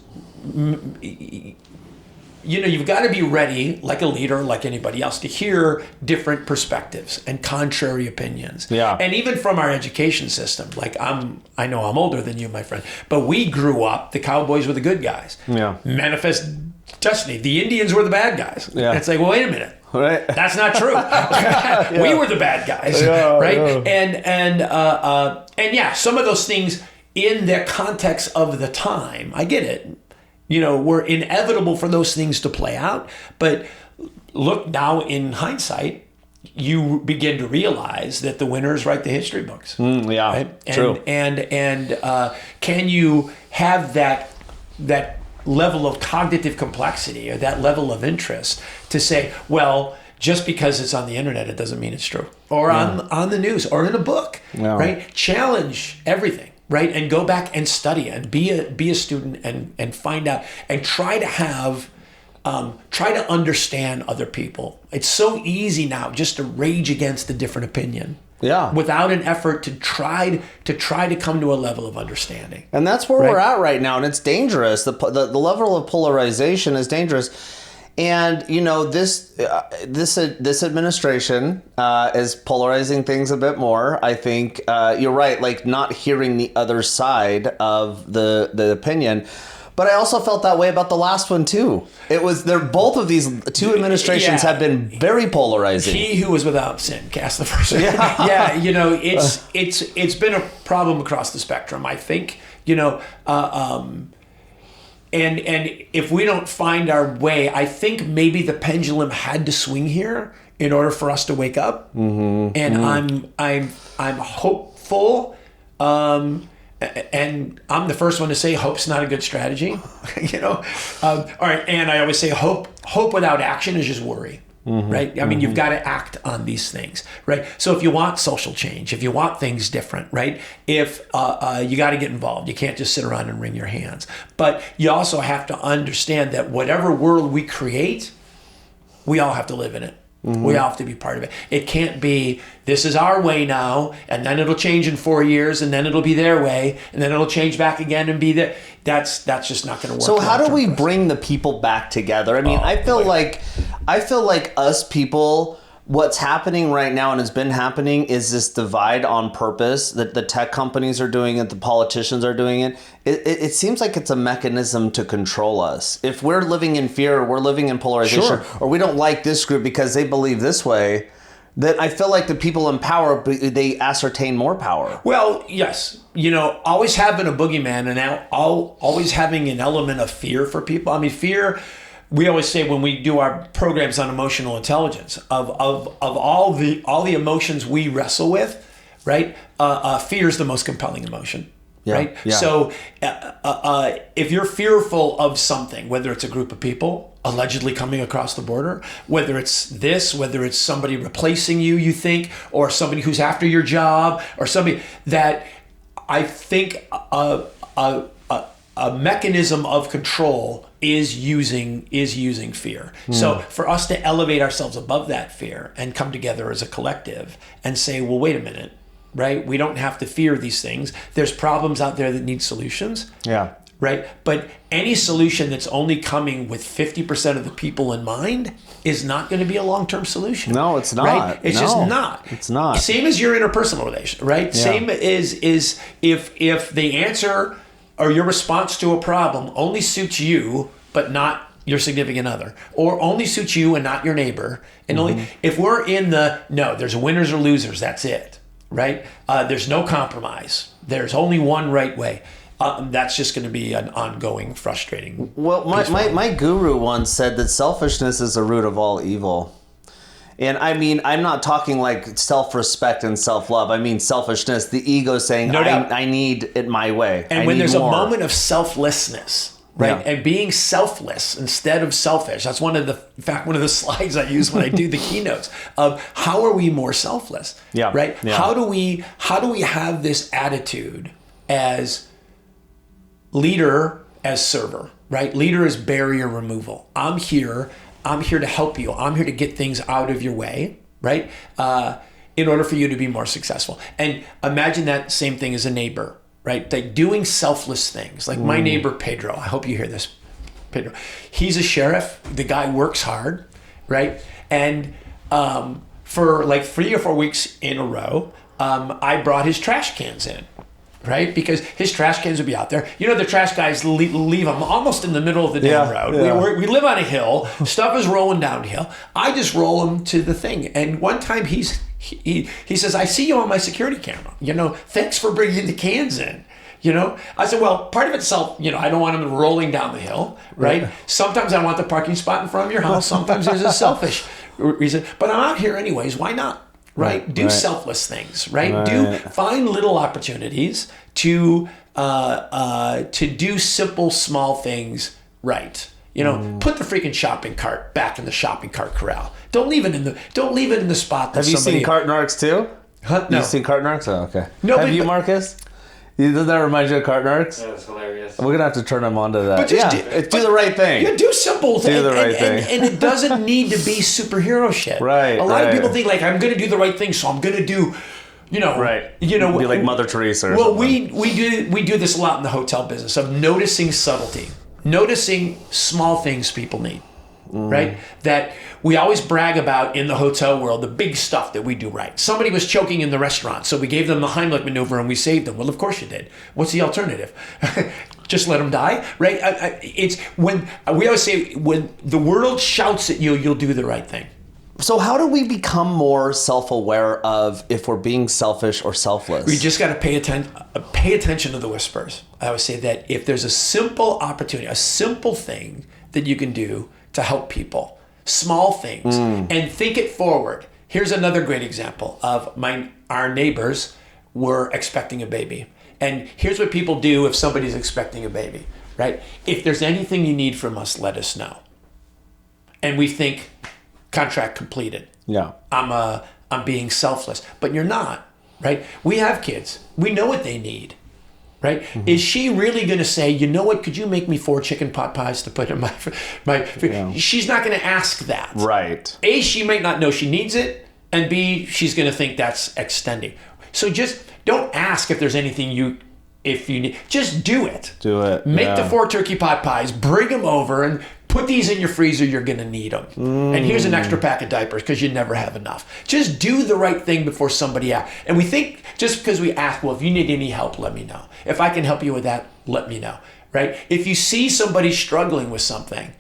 S1: you've got to be ready, like a leader, like anybody else, to hear different perspectives and contrary opinions.
S2: Yeah.
S1: And even from our education system, like I know I'm older than you, my friend, but we grew up, the cowboys were the good guys.
S2: Yeah.
S1: Manifest Destiny, the Indians were the bad guys.
S2: Yeah.
S1: And it's like, well, wait a minute.
S2: Right.
S1: That's not true. We were the bad guys, right? Yeah. And yeah, some of those things in the context of the time, I get it. Were inevitable for those things to play out. But look, now in hindsight, you begin to realize that the winners write the history books. Right?
S2: True.
S1: And can you have that level of cognitive complexity or that level of interest to say, well, just because it's on the internet, it doesn't mean it's true, or on the news or in a book, right? Challenge everything, right? And go back and study and be a student and find out and try to understand other people. It's so easy now just to rage against a different opinion.
S2: Yeah.
S1: Without an effort to try to come to a level of understanding.
S2: And that's where we're at right now, and it's dangerous. The level of polarization is dangerous. And this administration is polarizing things a bit more. I think you're right, like not hearing the other side of the opinion. But I also felt that way about the last one too. Both of these two administrations have been very polarizing.
S1: He who was without sin cast the first. It's been a problem across the spectrum. I think and if we don't find our way, I think maybe the pendulum had to swing here in order for us to wake up. And I'm hopeful. And I'm the first one to say hope's not a good strategy, all right. And I always say hope without action is just worry, right? I mean, you've got to act on these things, right? So if you want social change, if you want things different, right? If you got to get involved, you can't just sit around and wring your hands. But you also have to understand that whatever world we create, we all have to live in it. We all have to be part of it. It can't be, this is our way now, and then it'll change in 4 years, and then it'll be their way, and then it'll change back again and be there. That's just not going to work.
S2: So how do we bring the people back together? I mean, I feel like us people, what's happening right now and has been happening is this divide on purpose that the tech companies are doing it, the politicians are doing it. It seems like it's a mechanism to control us. If we're living in fear, or we're living in polarization, or we don't like this group because they believe this way, that I feel like the people in power, they ascertain more power.
S1: Well, yes. Always having a boogeyman and always having an element of fear for people. I mean, fear we always say when we do our programs on emotional intelligence, of all the emotions we wrestle with, right? Fear is the most compelling emotion.
S2: Yeah,
S1: right?
S2: yeah.
S1: So if you're fearful of something, whether it's a group of people allegedly coming across the border, whether it's somebody replacing you think, or somebody who's after your job, or somebody that I think a mechanism of control is using fear. So for us to elevate ourselves above that fear and come together as a collective and say, well, wait a minute, right? We don't have to fear these things. There's problems out there that need solutions.
S2: Yeah.
S1: Right? But any solution that's only coming with 50% of the people in mind is not going to be a long-term solution.
S2: No, it's not.
S1: Right? It's just not.
S2: It's not.
S1: Same as your interpersonal relation, right?
S2: Yeah.
S1: Same is if the answer or your response to a problem only suits you, but not your significant other, or only suits you and not your neighbor, and only if we're in there's winners or losers, that's it. Right? There's no compromise. There's only one right way. That's just going to be an ongoing, frustrating.
S2: Well, my guru once said that selfishness is the root of all evil. And I mean, I'm not talking like self-respect and self-love. I mean selfishness, the ego saying,
S1: No doubt.
S2: I need it my way.
S1: And when there's a moment of selflessness, right?
S2: Yeah.
S1: And being selfless instead of selfish. That's one of the slides I use when I do the keynotes of how are we more selfless?
S2: Yeah.
S1: Right?
S2: Yeah.
S1: How do we have this attitude as leader, as server, right? Leader is barrier removal. I'm here to help you. I'm here to get things out of your way, right? In order for you to be more successful. And imagine that same thing as a neighbor. Right? Like doing selfless things. Like my neighbor, Pedro. I hope you hear this, Pedro. He's a sheriff. The guy works hard, right? And for like 3 or 4 weeks in a row, I brought his trash cans in, right? Because his trash cans would be out there. You know, the trash guys leave them almost in the middle of the damn road.
S2: Yeah.
S1: We live on a hill. Stuff is rolling downhill. I just roll them to the thing. And one time he says, I see you on my security camera. You know, thanks for bringing the cans in. You know, I said, well, part of it's I don't want them rolling down the hill, right? Sometimes I want the parking spot in front of your house. Sometimes there's a selfish reason. But I'm out here anyways. Why not? Right? Do selfless things, right? Find little opportunities to do simple, small things right. You know, put the freaking shopping cart back in the shopping cart corral. Don't leave it in the spot that
S2: Have you seen Cart Narcs too?
S1: Huh? No.
S2: You've seen Cart Narcs? Oh, okay.
S1: No,
S2: Have you, Marcus? Does that remind you of Cart Narcs?
S4: That was hilarious.
S2: We're gonna have to turn him on to that.
S1: But just
S2: do the right thing.
S1: Yeah, do simple things.
S2: Do the right thing.
S1: And it doesn't need to be superhero shit.
S2: Right.
S1: A lot of people think like I'm gonna do the right thing, so I'm gonna do
S2: Right.
S1: You know,
S2: be like Mother Teresa or
S1: well,
S2: something.
S1: we do this a lot in the hotel business of noticing subtlety, noticing small things people need, right? That we always brag about in the hotel world, the big stuff that we do right. Somebody was choking in the restaurant, so we gave them the Heimlich maneuver and we saved them. Well, of course you did. What's the alternative? Just let them die, right? It's when we always say when the world shouts at you, you'll do the right thing.
S2: So how do we become more self-aware of if we're being selfish or selfless?
S1: We just got to pay attention to the whispers. I always say that if there's a simple opportunity, a simple thing that you can do to help people, small things, and think it forward. Here's another great example of our neighbors were expecting a baby. And here's what people do if somebody's expecting a baby, right? If there's anything you need from us, let us know. And we think, contract completed.
S2: Yeah.
S1: I'm being selfless, but you're not, right? We have kids. We know what they need, right? Mm-hmm. Is she really going to say, you know what? Could you make me 4 chicken pot pies to put in my?
S2: Yeah.
S1: She's not going to ask that.
S2: Right.
S1: A, she might not know she needs it, and B, she's going to think that's extending. So just don't ask if there's anything if you need. Just do it.
S2: Do it.
S1: Make the 4 turkey pot pies. Bring them over and put these in your freezer, you're going to need them. And here's an extra pack of diapers because you never have enough. Just do the right thing before somebody asks. And we think just because we ask, well, if you need any help, let me know. If I can help you with that, let me know, right? If you see somebody struggling with something,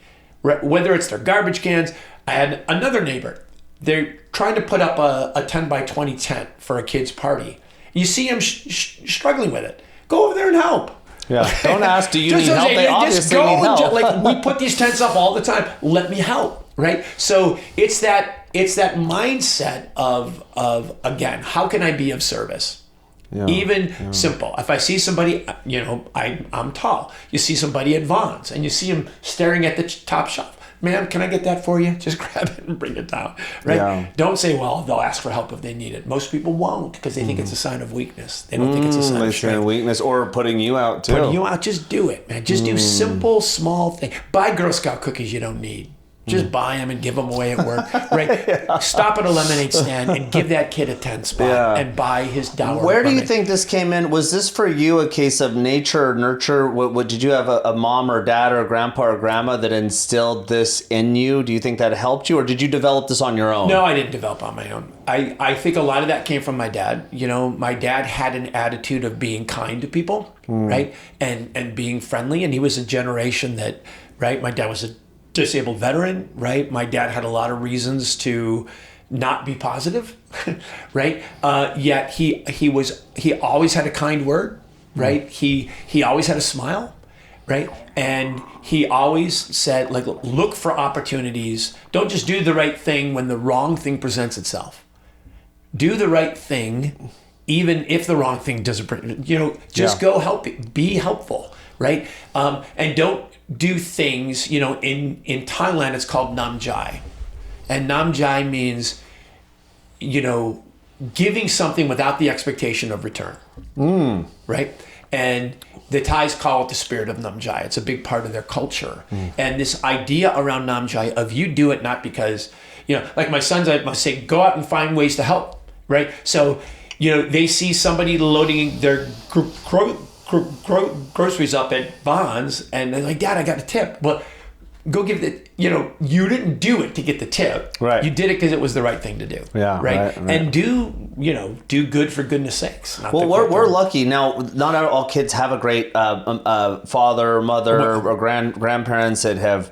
S1: whether it's their garbage cans, I had another neighbor. They're trying to put up a 10 by 20 tent for a kid's party. You see them struggling with it. Go over there and help.
S2: Yeah. Don't ask, do you need help? They obviously
S1: go
S2: need help.
S1: like we put these tents up all the time. Let me help, right? So it's that mindset of again, how can I be of service?
S2: Yeah.
S1: Even simple. If I see somebody, I'm tall. You see somebody at Vaughn's and you see him staring at the top shelf. Ma'am, can I get that for you? Just grab it and bring it down, right?
S2: Yeah.
S1: Don't say, well, they'll ask for help if they need it. Most people won't because they think it's a sign of weakness. They don't think it's a sign of strength.
S2: Weakness or putting you out too.
S1: Putting you out, just do it, man. Just do simple, small things. Buy Girl Scout cookies you don't need. Just buy them and give them away at work, right? Stop at a lemonade stand and give that kid a tent spot and buy his dower.
S2: Where do you think this came in? Was this for you a case of nature or nurture? What did you have a mom or dad or a grandpa or grandma that instilled this in you? Do you think that helped you, or did you develop this on your own?
S1: No, I didn't develop on my own. I think a lot of that came from my dad. My dad had an attitude of being kind to people, right? And being friendly. And he was a generation that, right? My dad was a disabled veteran, right? My dad had a lot of reasons to not be positive, right? Yet he always had a kind word, right? He always had a smile, right? And he always said, like, look for opportunities. Don't just do the right thing when the wrong thing presents itself. Do the right thing, even if the wrong thing doesn't, go help, be helpful, right? And don't do things, in Thailand it's called namjai. And namjai means, giving something without the expectation of return. Right? And the Thais call it the spirit of namjai. It's a big part of their culture. And this idea around namjai of you do it not because, like my sons, I must say, go out and find ways to help, right? So, they see somebody loading their groceries up at Vaughn's and they're like, Dad, I got a tip. Well, go give it. You didn't do it to get the tip.
S2: Right.
S1: You did it because it was the right thing to do.
S2: Yeah.
S1: Right.
S2: Right.
S1: And do good for goodness sakes.
S2: Well, we're lucky now. Not all kids have a great father, mother, or grandparents that have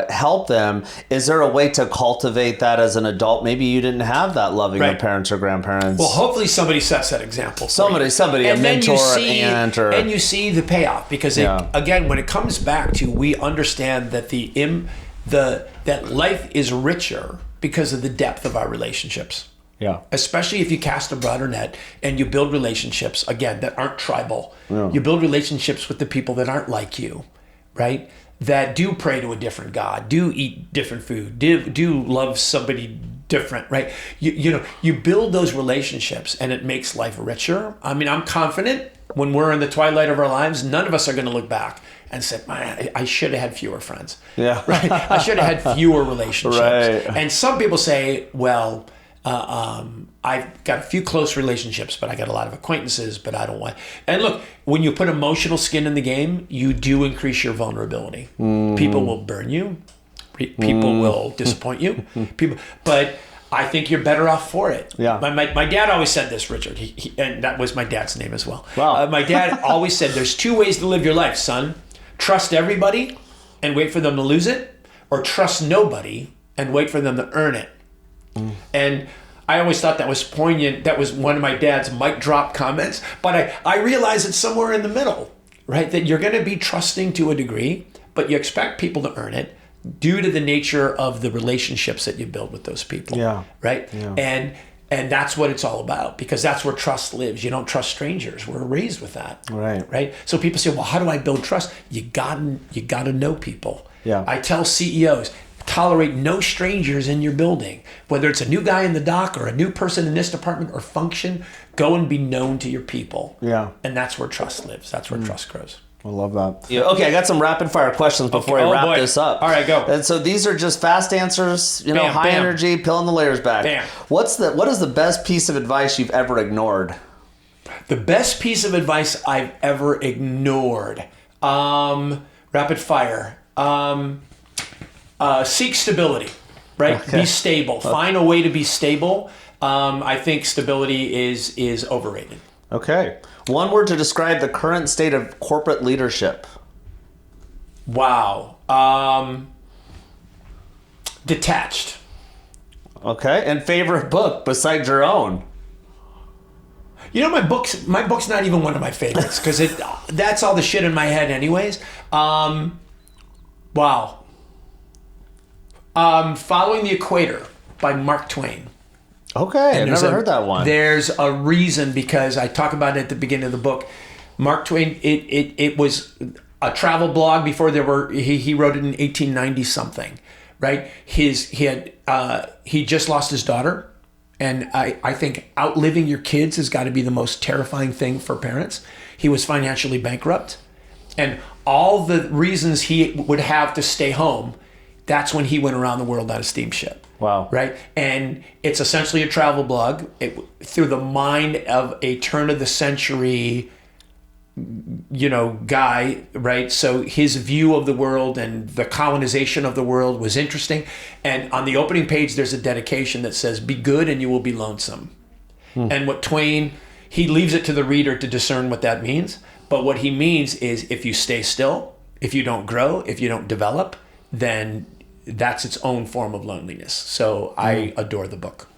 S2: helped them. Is there a way to cultivate that as an adult? Maybe you didn't have that loving of parents or grandparents.
S1: Well, hopefully somebody sets that example.
S2: Somebody,
S1: and
S2: a mentor, aunt, or...
S1: And you see the payoff because, again, when it comes back to, we understand that that life is richer because of the depth of our relationships.
S2: Yeah.
S1: Especially if you cast a broader net and you build relationships, again, that aren't tribal. Yeah. You build relationships with the people that aren't like you, right? That do pray to a different God, do eat different food, do love somebody different, right? You build those relationships and it makes life richer. I mean, I'm confident when we're in the twilight of our lives, none of us are going to look back and say, man, I should have had fewer friends. Yeah. Right? I should have had fewer relationships. Right. And some people say, well, I've got a few close relationships, but I got a lot of acquaintances, but I don't want. And look, when you put emotional skin in the game, you do increase your vulnerability. People will burn you. People will disappoint you. But I think you're better off for it. Yeah. My dad always said this, Richard, and that was my dad's name as well. Wow. My dad always said, there's two ways to live your life, son. Trust everybody and wait for them to lose it, or trust nobody and wait for them to earn it. And I always thought that was poignant. That was one of my dad's mic drop comments. But I realize it's somewhere in the middle, right? That you're going to be trusting to a degree, but you expect people to earn it due to the nature of the relationships that you build with those people. Yeah. Right? Yeah. And that's what it's all about, because that's where trust lives. You don't trust strangers. We're raised with that. Right. Right? So people say, well, how do I build trust? You gotta know people. Yeah. I tell CEOs, tolerate no strangers in your building. Whether it's a new guy in the dock or a new person in this department or function, go and be known to your people. Yeah. And that's where trust lives. That's where trust grows.
S2: I love that. Yeah, okay, I got some rapid fire questions before I wrap this up.
S1: All right, go.
S2: And so these are just fast answers, high energy, peeling the layers back. Bam. What is the best piece of advice you've ever ignored?
S1: The best piece of advice I've ever ignored. Rapid fire. Seek stability, right? Okay. Be stable. Okay. Find a way to be stable. I think stability is overrated.
S2: Okay. One word to describe the current state of corporate leadership.
S1: Wow. Detached.
S2: Okay. And favorite book besides your own?
S1: My book's not even one of my favorites because that's all the shit in my head anyways. Wow. Following the Equator by Mark Twain.
S2: Okay, I've never heard that one.
S1: There's a reason, because I talk about it at the beginning of the book. Mark Twain, it was a travel blog before there were, he wrote it in 1890 something, right? He just lost his daughter. And I think outliving your kids has got to be the most terrifying thing for parents. He was financially bankrupt. And all the reasons he would have to stay home, that's when he went around the world on a steamship.
S2: Wow.
S1: Right? And it's essentially a travel blog through the mind of a turn of the century guy, right? So his view of the world and the colonization of the world was interesting. And on the opening page, there's a dedication that says, "Be good and you will be lonesome." And what Twain, he leaves it to the reader to discern what that means. But what he means is, if you stay still, if you don't grow, if you don't develop, then that's its own form of loneliness. So I adore the book.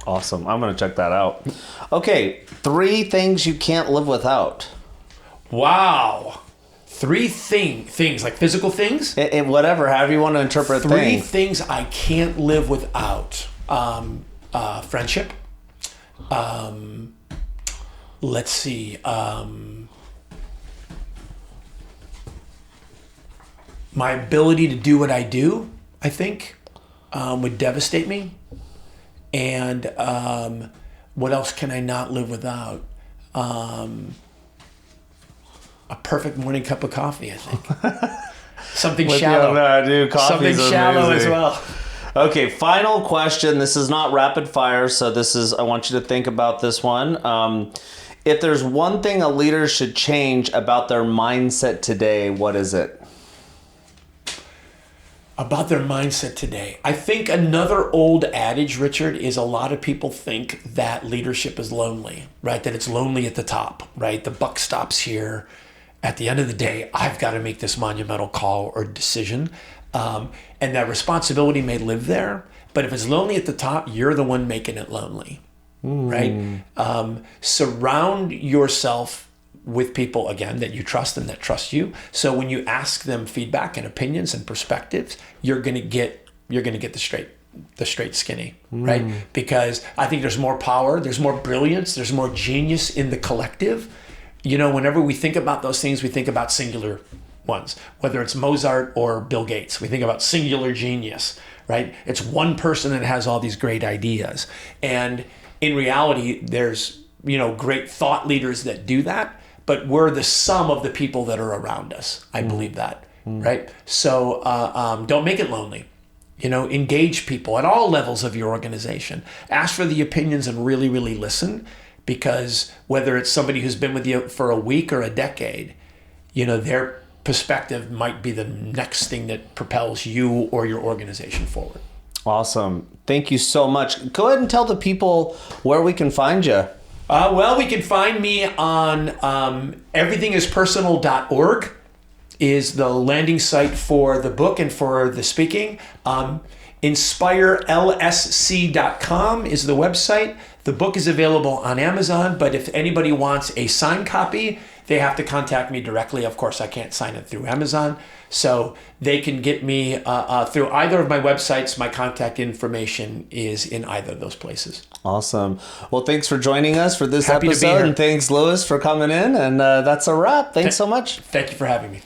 S2: Awesome. I'm going to check that out. Okay, 3 things you can't live without.
S1: Wow. 3 things, like physical things?
S2: And whatever, however you want to interpret
S1: 3 things I can't live without. Friendship. Let's see. My ability to do what I do, I think, would devastate me. And what else can I not live without? A perfect morning cup of coffee, I think. Something shallow. Something shallow as well.
S2: Okay, final question. This is not rapid fire, so I want you to think about this one. If there's one thing a leader should change about their mindset today, what is it?
S1: About their mindset today. I think another old adage, Richard, is a lot of people think that leadership is lonely, right? That it's lonely at the top, right? The buck stops here. At the end of the day, I've got to make this monumental call or decision. And that responsibility may live there, but if it's lonely at the top, you're the one making it lonely, right? Surround yourself with people, again, that you trust and that trust you. So when you ask them feedback and opinions and perspectives, you're going to get the straight skinny, right? Because I think there's more power, there's more brilliance, there's more genius in the collective. Whenever we think about those things, we think about singular ones, whether it's Mozart or Bill Gates. We think about singular genius, right? It's one person that has all these great ideas. And in reality, there's, great thought leaders that do that, but we're the sum of the people that are around us. I believe that, right? So don't make it lonely. Engage people at all levels of your organization. Ask for the opinions and really, really listen. Because whether it's somebody who's been with you for a week or a decade, their perspective might be the next thing that propels you or your organization forward.
S2: Awesome. Thank you so much. Go ahead and tell the people where we can find you.
S1: Well, we can find me on everythingispersonal.org is the landing site for the book and for the speaking. InspireLSC.com is the website. The book is available on Amazon, but if anybody wants a signed copy, they have to contact me directly. Of course, I can't sign it through Amazon. So they can get me through either of my websites. My contact information is in either of those places.
S2: Awesome. Well, thanks for joining us for this
S1: Happy to be
S2: episode.
S1: here.
S2: And thanks, Louis, for coming in. And that's a wrap. Thanks so much.
S1: Thank you for having me.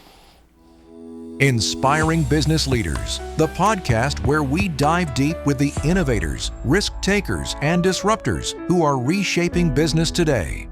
S3: Inspiring Business Leaders, the podcast where we dive deep with the innovators, risk takers, and disruptors who are reshaping business today.